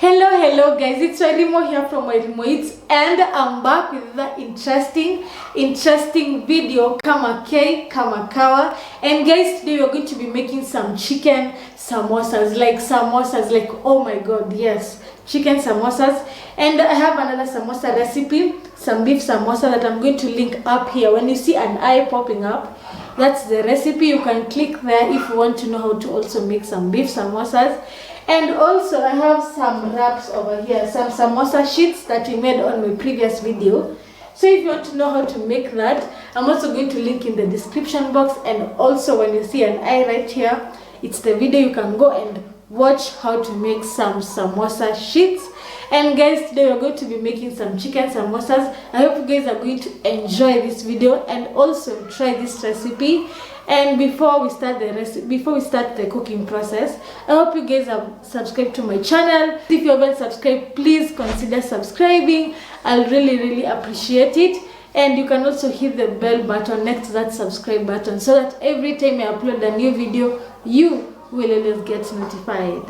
Hello guys, it's Wairimu here from Wairimu Eats, and I'm back with the interesting video kama kawa. And guys, today we're going to be making some chicken samosas, like oh my god, yes, chicken samosas. And I have another samosa recipe, some beef samosa, that I'm going to link up here. When you see an eye popping up, that's the recipe. You can click there if you want to know how to also make some beef samosas. And also I have some wraps over here, some samosa sheets that we made on my previous video. So if you want to know how to make that, I'm also going to link in the description box. And also when you see an eye right here, it's the video. You can go and watch how to make some samosa sheets. And guys, today we're going to be making some chicken samosas. I hope you guys are going to enjoy this video and also try this recipe. And before we start the cooking process, I hope you guys have subscribed to my channel. If you haven't subscribed, please consider subscribing. I'll really appreciate it. And you can also hit the bell button next to that subscribe button, so that every time I upload a new video, you will always get notified.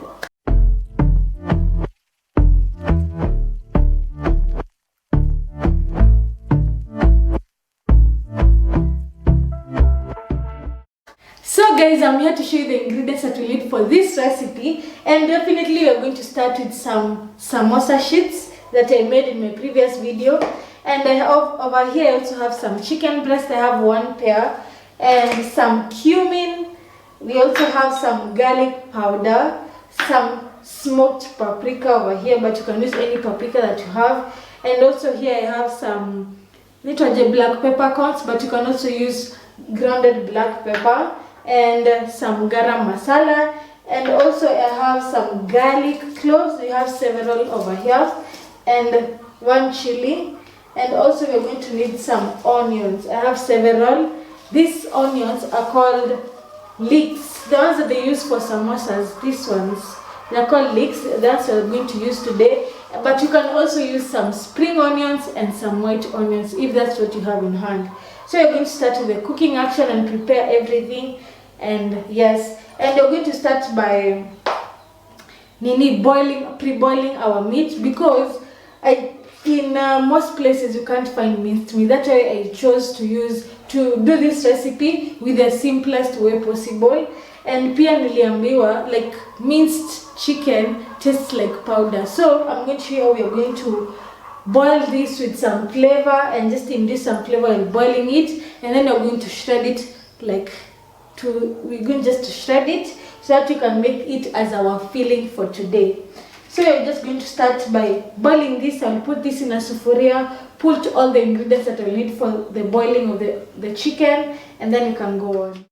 So guys, I'm here to show you the ingredients that we need for this recipe. And definitely we are going to start with some samosa sheets that I made in my previous video. And I have over here, I also have some chicken breast. I have one pair, and some cumin. We also have some garlic powder, some smoked paprika over here, but you can use any paprika that you have. And also here I have some little black peppercorns, but you can also use grounded black pepper, and some garam masala. And also I have some garlic cloves. We have several over here, and one chili. And also we're going to need some onions. I have several. These onions are called leeks, the ones that they use for samosas. These ones, they're called leeks. That's what we're going to use today. But you can also use some spring onions and some white onions if that's what you have in hand. So you're going to start with the cooking action and prepare everything. And yes, and you're going to start by pre-boiling our meat, because in most places you can't find minced meat. That's why I chose to do this recipe with the simplest way possible. And pia niliambiwa, like, minced chicken tastes like powder. So I'm going to show you how we are going to boil this with some flavor, and just induce some flavor while boiling it. And then we're going to shred it, we're going just to shred it so that we can make it as our filling for today. So we're just going to start by boiling this. I'll put this in a sufuria, put all the ingredients that I'll need for the boiling of the chicken, and then you can go on.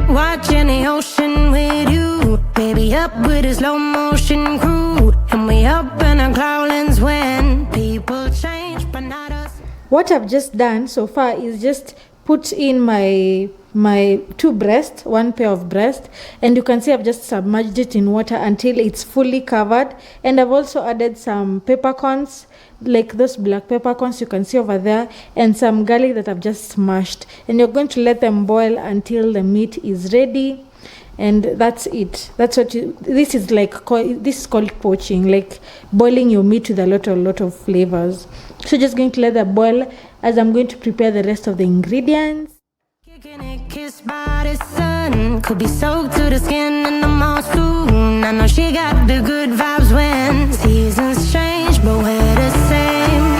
Watching the ocean with you, baby, up with a slow motion crew, and we up in our clouds when people change, but not us. What I've just done so far is just put in my two breasts, one pair of breast, and you can see I've just submerged it in water until it's fully covered. And I've also added some peppercorns, like those black peppercorns you can see over there, and some garlic that I've just smashed. And you're going to let them boil until the meat is ready. And that's it. That's what this is called poaching, like boiling your meat with a lot of flavors. So just going to let that boil as I'm going to prepare the rest of the ingredients. Kicking it, kissed by the sun, could be soaked to the skin in the mall soon. I know she got the good vibes when seasons change, but we're the same.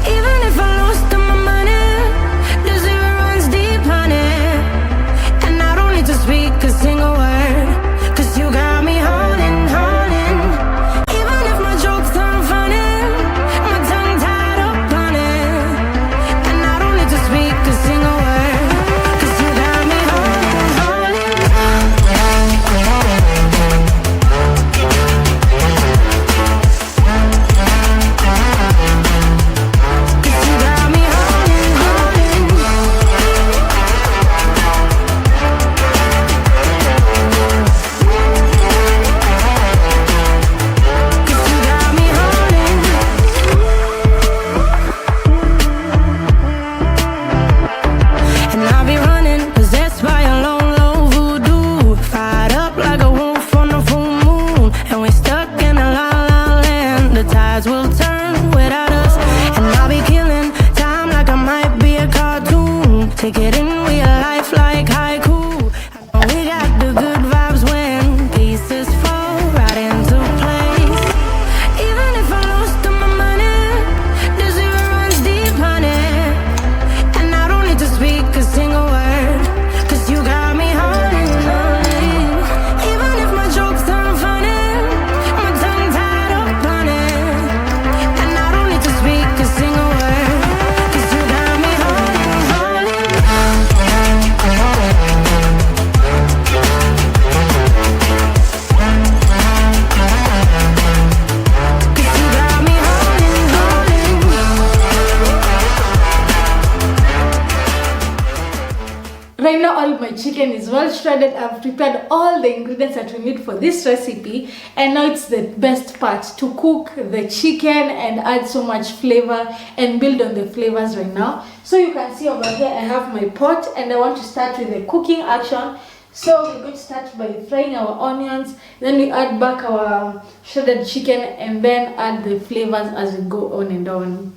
Even if I lost all my money, the zero runs deep, honey. And I don't need to speak a single word, 'cause you got me holding. Even if my jokes aren't funny, my tongue tied up on it. And I don't need to speak a single word, 'cause you got me holding. Take it in real life like haiku. I know we got the good vibes when pieces fall right into place. Even if I lost all my money, the zero runs deep, honey. And I don't need to speak a single word, 'cause you got me holding on. Even if my jokes aren't funny, my tongue tied up on it. And I don't need to speak a single word, 'cause you got me holding. 'Cause you got me holding. Right now all my chicken is well shredded. I've prepared all the ingredients that we need for this recipe, and now it's the best part, to cook the chicken and add so much flavor and build on the flavors right now. So you can see over here I have my pot, and I want to start with the cooking action. So we're going to start by frying our onions, then we add back our shredded chicken, and then add the flavors as we go on and on.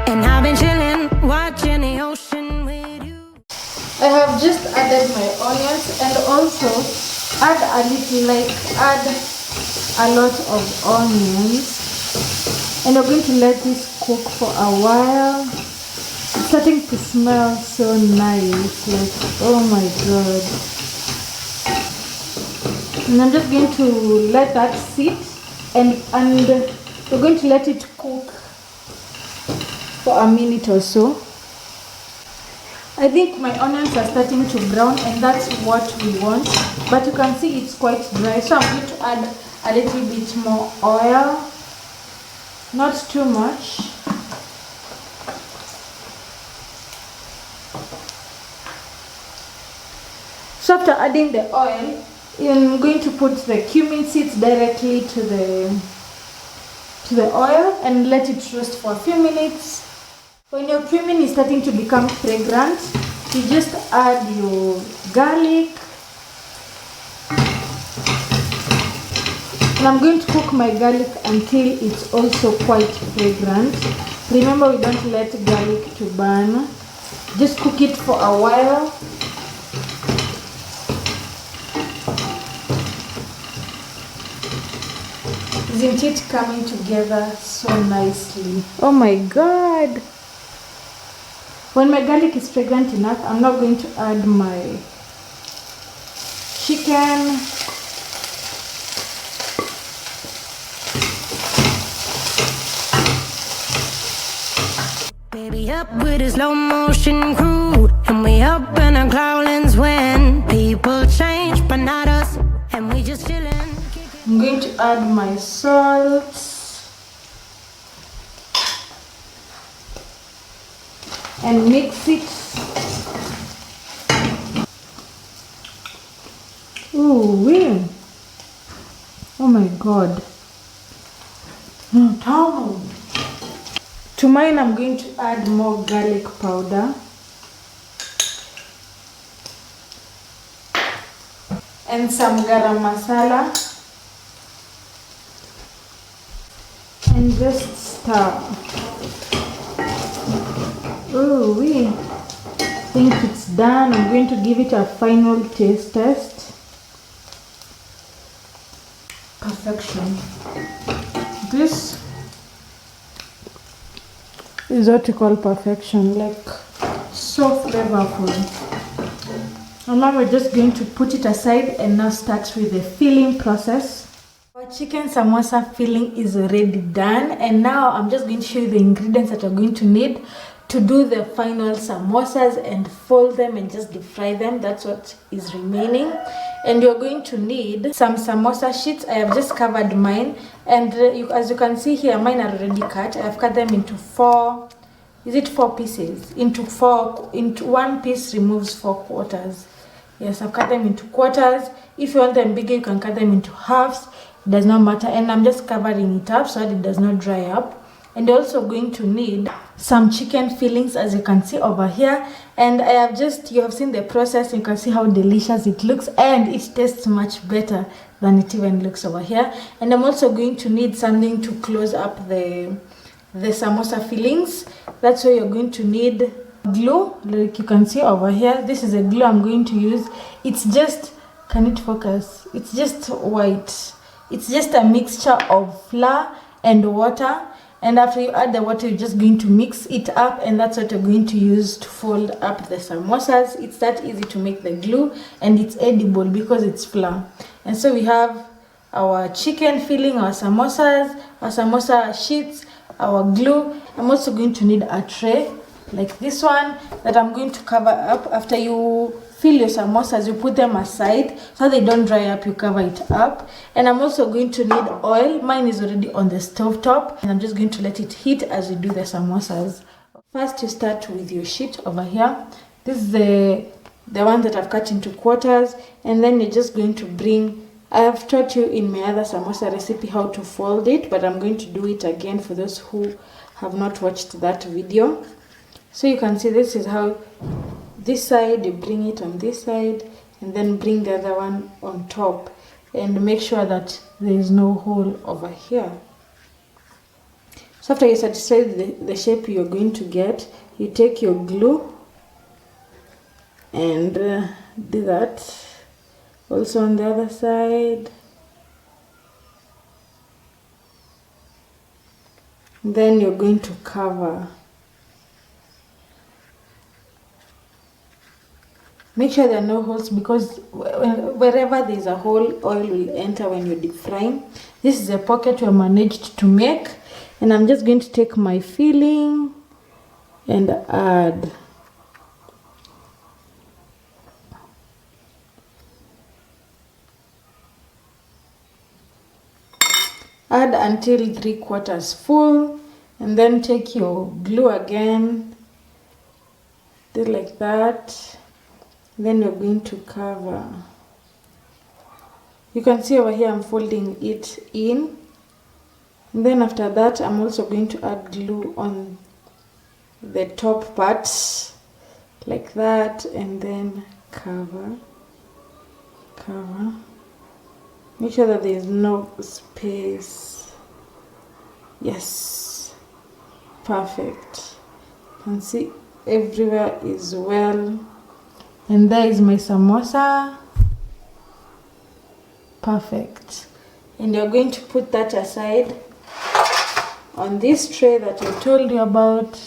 And I've been chilling, watching the ocean with you. I have just added my onions, and also add a lot of onions, and we're going to let this cook for a while. It's starting to smell so nice, like, oh my god. And I'm just going to let that sit, and we're going to let it cook for a minute or so. I think my onions are starting to brown, and that's what we want, but you can see it's quite dry, so I'm going to add a little bit more oil, not too much. So after adding the oil, I'm going to put the cumin seeds directly to the oil and let it roast for a few minutes. When your cumin is starting to become fragrant, you just add your garlic. And I'm going to cook my garlic until it's also quite fragrant. Remember, we don't let garlic to burn. Just cook it for a while. Isn't it coming together so nicely? Oh my god! When my garlic is fragrant enough, I'm now going to add my chicken. Baby, up with a slow motion crew, and we up in our clouds when people change, but not us, and we just chillin'. I'm going to add my salt. And mix it. Ooh, wee. Oh my god. Tom. To mine, I'm going to add more garlic powder. And some garam masala. And just stir. Oh, we think it's done. I'm going to give it a final taste test. Perfection. This is what you call perfection, like so flavorful. And now we're just going to put it aside and now start with the filling process. Our chicken samosa filling is already done, and now I'm just going to show you the ingredients that we're going to need to do the final samosas and fold them and just deep fry them. That's what is remaining. And you're going to need some samosa sheets. I have just covered mine, and as you can see here, mine are already cut. I've cut them into four pieces? Into one piece removes 4 quarters. Yes, I've cut them into quarters. If you want them bigger, you can cut them into halves. It does not matter. And I'm just covering it up so that it does not dry up. And you're also going to need some chicken fillings, as you can see over here. And you have seen the process. You can see how delicious it looks, and it tastes much better than it even looks over here. And I'm also going to need something to close up the samosa fillings. That's why you're going to need glue, like you can see over here. This is a glue I'm going to use. It's just, can it focus? It's just white. It's just a mixture of flour and water. And after you add the water, you're just going to mix it up, and that's what you're going to use to fold up the samosas. It's that easy to make the glue, and it's edible because it's flour. And so we have our chicken filling, our samosa sheets, our glue. I'm also going to need a tray like this one that I'm going to cover up. After you fill your samosas, you put them aside so they don't dry up. You cover it up. And I'm also going to need oil. Mine is already on the stove top, and I'm just going to let it heat as we do the samosas. First, you start with your sheet over here. This is the one that I've cut into quarters, and then you're just going to bring, I've taught you in my other samosa recipe how to fold it, but I'm going to do it again for those who have not watched that video. So you can see this is how this side, you bring it on this side, and then bring the other one on top, and make sure that there is no hole over here. So after you satisfy the shape you're going to get, you take your glue and do that also on the other side. Then you're going to cover. Make sure there are no holes, because wherever there is a hole, oil will enter when you're deep frying. This is a pocket we managed to make, and I'm just going to take my filling and add. Add until 3/4 full, and then take your glue again, do like that. Then you're going to cover. You can see over here I'm folding it in, and then after that I'm also going to add glue on the top parts like that, and then cover. Make sure that there is no space. Yes, perfect. You can see everywhere is well. And there is my samosa. Perfect. And you're going to put that aside on this tray that I told you about.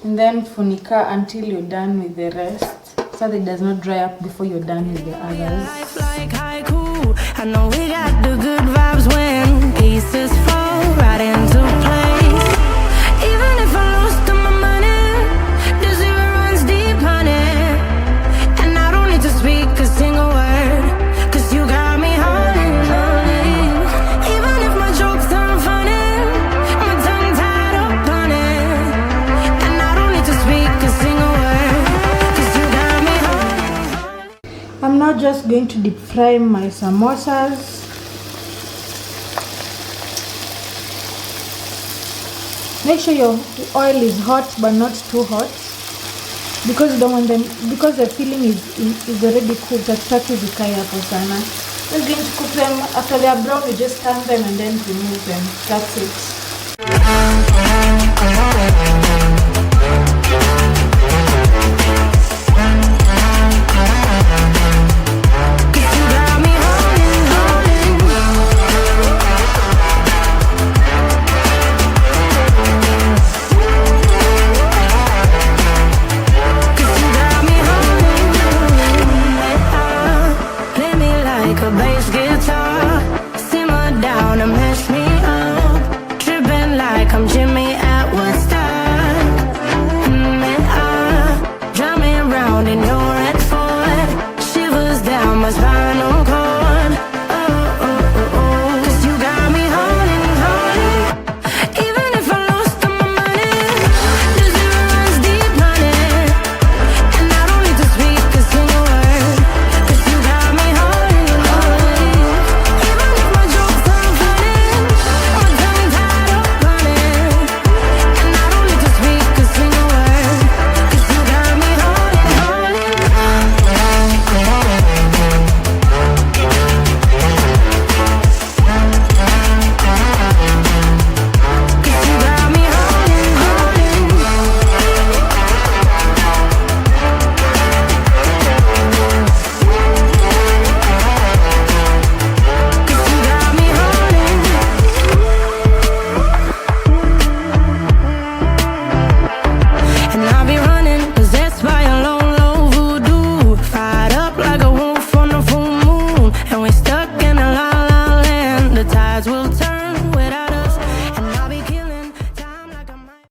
And then funika until you're done with the rest, so that it does not dry up before you're done with the others. I know we got the good vibes when pieces fall right into place. Even if I lost all my money, the zero runs deep, honey. And I don't need to speak a single word, 'cause you got me holding on. Even if my jokes aren't funny, my tongue tied up on it. And I don't need to speak a single word, 'cause you got me holding on. I'm not just going to deep fry my samosas. Make sure your oil is hot but not too hot, because you don't want them, because the filling is already cooked. Hatutaki zikae hapo sana. We're going to cook them. After they are brown, you just turn them and then remove them. That's it.